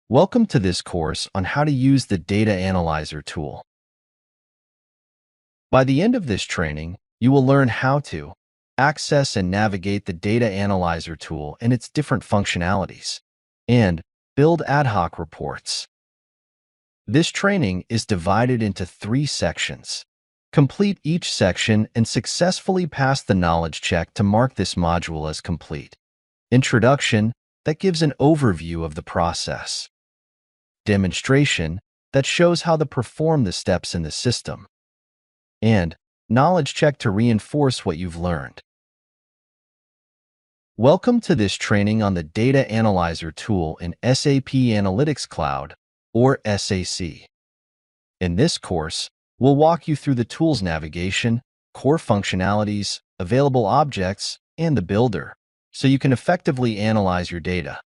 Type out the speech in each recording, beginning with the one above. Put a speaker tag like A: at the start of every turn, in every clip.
A: Welcome to this course on how to use the Data Analyzer tool. By the end of this training, you will learn how to access and navigate the Data Analyzer tool and its different functionalities, and build ad hoc reports. This training is divided into 3 sections. Complete each section and successfully pass the knowledge check to mark this module as complete. Introduction, that gives an overview of the process. Demonstration, that shows how to perform the steps in the system. And knowledge check to reinforce what you've learned. Welcome to this training on the Data Analyzer tool in SAP Analytics Cloud, or SAC. In this course, we'll walk you through the tool's navigation, core functionalities, available objects, and the builder, so you can effectively analyze your data.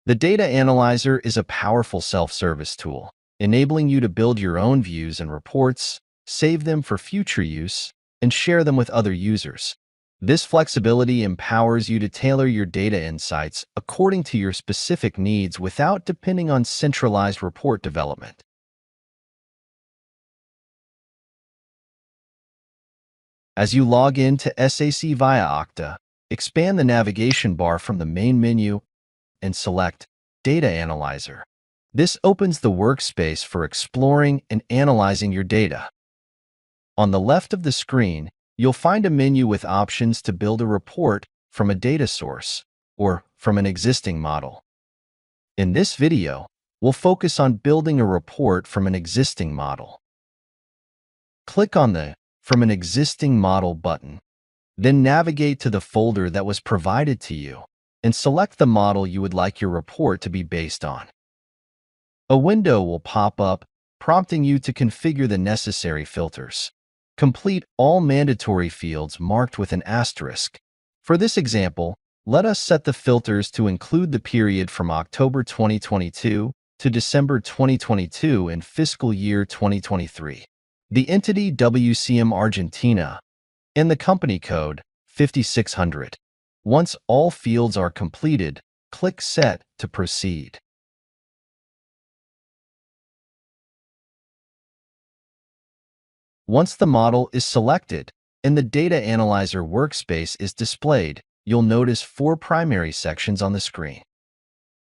A: The Data Analyzer is a powerful self-service tool, enabling you to build your own views and reports, save them for future use, and share them with other users. This flexibility empowers you to tailor your data insights according to your specific needs without depending on centralized report development. As you log in to SAC via Okta, expand the navigation bar from the main menu and select Data Analyzer. This opens the workspace for exploring and analyzing your data. On the left of the screen, you'll find a menu with options to build a report from a data source or from an existing model. In this video, we'll focus on building a report from an existing model. Click on the From an Existing Model button, then navigate to the folder that was provided to you and select the model you would like your report to be based on. A window will pop up, prompting you to configure the necessary filters. Complete all mandatory fields marked with an asterisk. For this example, let us set the filters to include the period from October 2022 to December 2022 in fiscal year 2023, the entity WCM Argentina, and the company code 5600. Once all fields are completed, click Set to proceed. Once the model is selected and the Data Analyzer workspace is displayed, you'll notice 4 primary sections on the screen.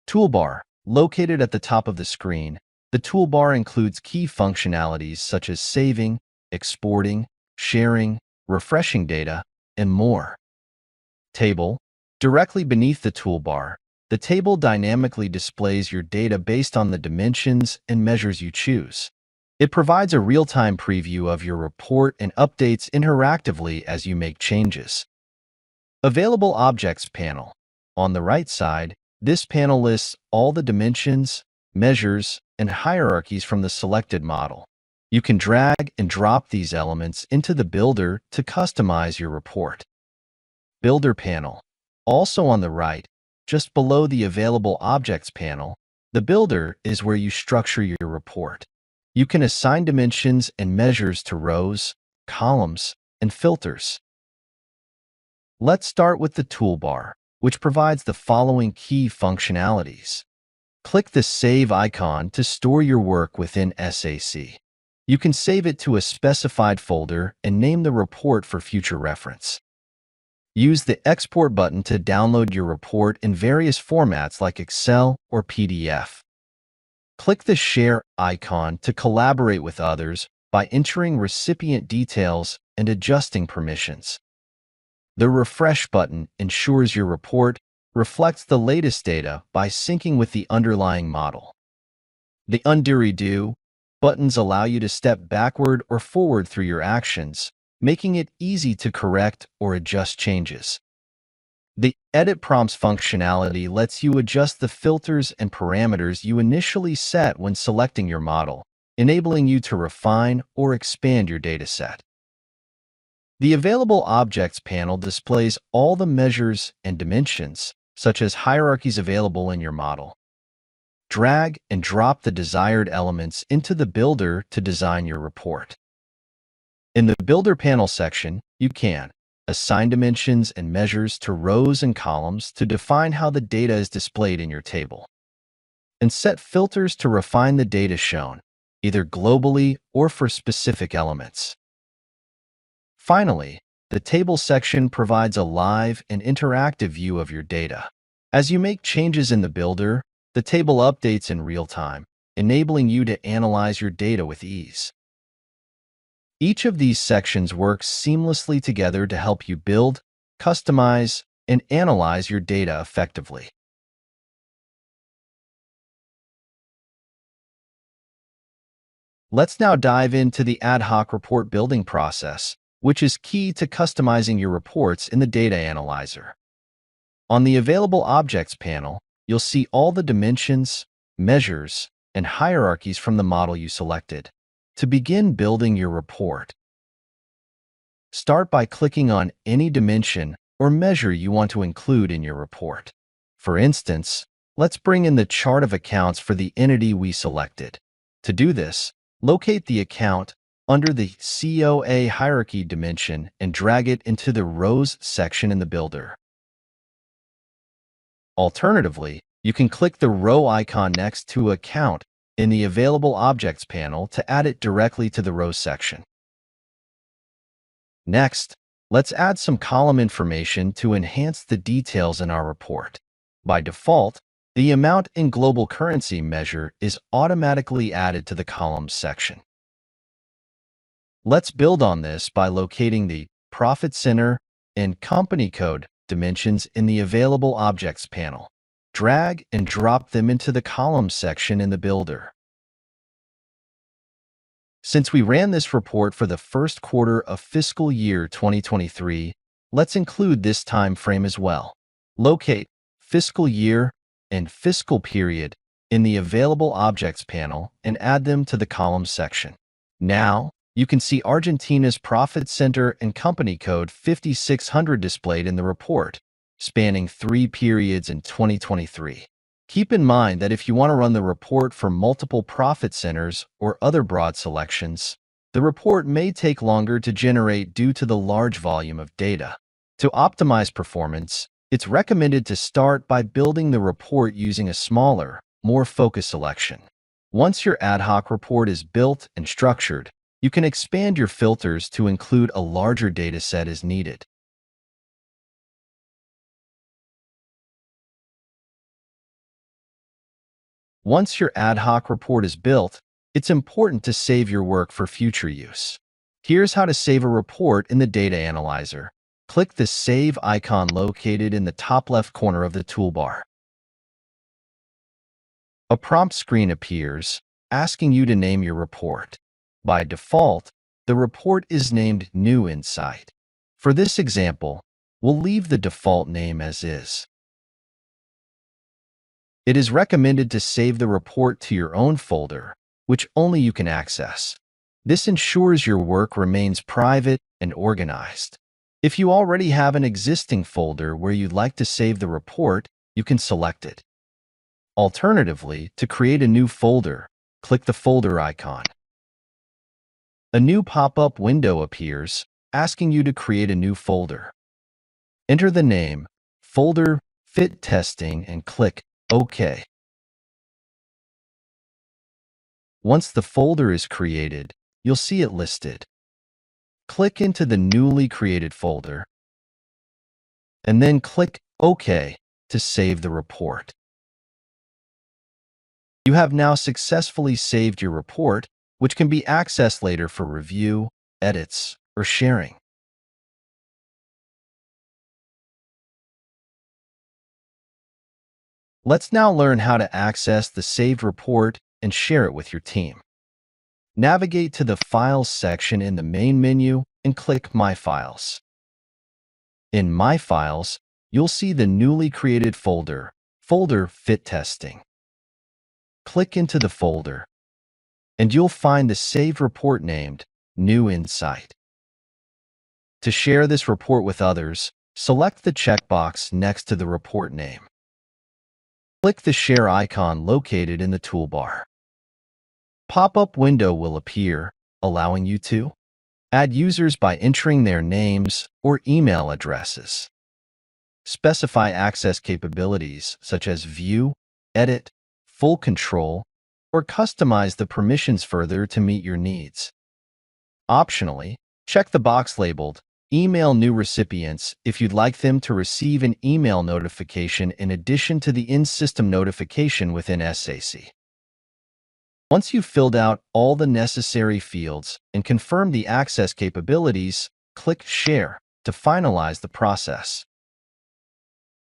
A: Toolbar, located at the top of the screen, the toolbar includes key functionalities such as saving, exporting, sharing, refreshing data, and more. Table, directly beneath the toolbar, the table dynamically displays your data based on the dimensions and measures you choose. It provides a real-time preview of your report and updates interactively as you make changes. Available Objects panel. On the right side, this panel lists all the dimensions, measures, and hierarchies from the selected model. You can drag and drop these elements into the builder to customize your report. Builder panel. Also on the right, just below the Available Objects panel, the builder is where you structure your report. You can assign dimensions and measures to rows, columns, and filters. Let's start with the toolbar, which provides the following key functionalities. Click the Save icon to store your work within SAC. You can save it to a specified folder and name the report for future reference. Use the Export button to download your report in various formats like Excel or PDF. Click the Share icon to collaborate with others by entering recipient details and adjusting permissions. The Refresh button ensures your report reflects the latest data by syncing with the underlying model. The Undo/Redo buttons allow you to step backward or forward through your actions, making it easy to correct or adjust changes. The Edit Prompts functionality lets you adjust the filters and parameters you initially set when selecting your model, enabling you to refine or expand your dataset. The Available Objects panel displays all the measures and dimensions, such as hierarchies available in your model. Drag and drop the desired elements into the builder to design your report. In the Builder panel section, you can assign dimensions and measures to rows and columns to define how the data is displayed in your table. and set filters to refine the data shown, either globally or for specific elements. Finally, the table section provides a live and interactive view of your data. As you make changes in the builder, the table updates in real time, enabling you to analyze your data with ease. Each of these sections works seamlessly together to help you build, customize, and analyze your data effectively. Let's now dive into the ad hoc report building process, which is key to customizing your reports in the data analyzer. On the Available Objects panel, you'll see all the dimensions, measures, and hierarchies from the model you selected. To begin building your report, start by clicking on any dimension or measure you want to include in your report. For instance, let's bring in the chart of accounts for the entity we selected. To do this, locate the account under the COA hierarchy dimension and drag it into the Rows section in the builder. Alternatively, you can click the row icon next to Account in the Available Objects panel to add it directly to the Rows section. Next, let's add some column information to enhance the details in our report. By default, the amount in global currency measure is automatically added to the Columns section. Let's build on this by locating the Profit Center and Company Code dimensions in the Available Objects panel. Drag and drop them into the Columns section in the builder. Since we ran this report for the first quarter of fiscal year 2023, let's include this time frame as well. Locate Fiscal Year and Fiscal Period in the Available Objects panel and add them to the Columns section. Now, you can see Argentina's Profit Center and Company Code 5600 displayed in the report, spanning 3 periods in 2023. Keep in mind that if you want to run the report for multiple profit centers or other broad selections, the report may take longer to generate due to the large volume of data. To optimize performance, it's recommended to start by building the report using a smaller, more focused selection. Once your ad hoc report is built and structured, you can expand your filters to include a larger data set as needed. Once your ad hoc report is built, it's important to save your work for future use. Here's how to save a report in the Data Analyzer. Click the Save icon located in the top left corner of the toolbar. A prompt screen appears, asking you to name your report. By default, the report is named New Insight. For this example, we'll leave the default name as is. It is recommended to save the report to your own folder, which only you can access. This ensures your work remains private and organized. If you already have an existing folder where you'd like to save the report, you can select it. Alternatively, to create a new folder, click the folder icon. A new pop-up window appears, asking you to create a new folder. Enter the name, Folder Fit Testing, and click OK. Once the folder is created, you'll see it listed. Click into the newly created folder, and then click OK to save the report. You have now successfully saved your report, which can be accessed later for review, edits, or sharing. Let's now learn how to access the saved report and share it with your team. Navigate to the Files section in the main menu and click My Files. In My Files, you'll see the newly created folder, Folder Fit Testing. Click into the folder, and you'll find the saved report named New Insight. To share this report with others, select the checkbox next to the report name. Click the Share icon located in the toolbar. Pop-up window will appear, allowing you to add users by entering their names or email addresses. Specify access capabilities such as view, edit, full control, or customize the permissions further to meet your needs. Optionally, check the box labeled Email New Recipients if you'd like them to receive an email notification in addition to the in-system notification within SAC. Once you've filled out all the necessary fields and confirmed the access capabilities, click Share to finalize the process.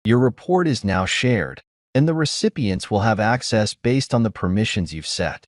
A: Your report is now shared, and the recipients will have access based on the permissions you've set.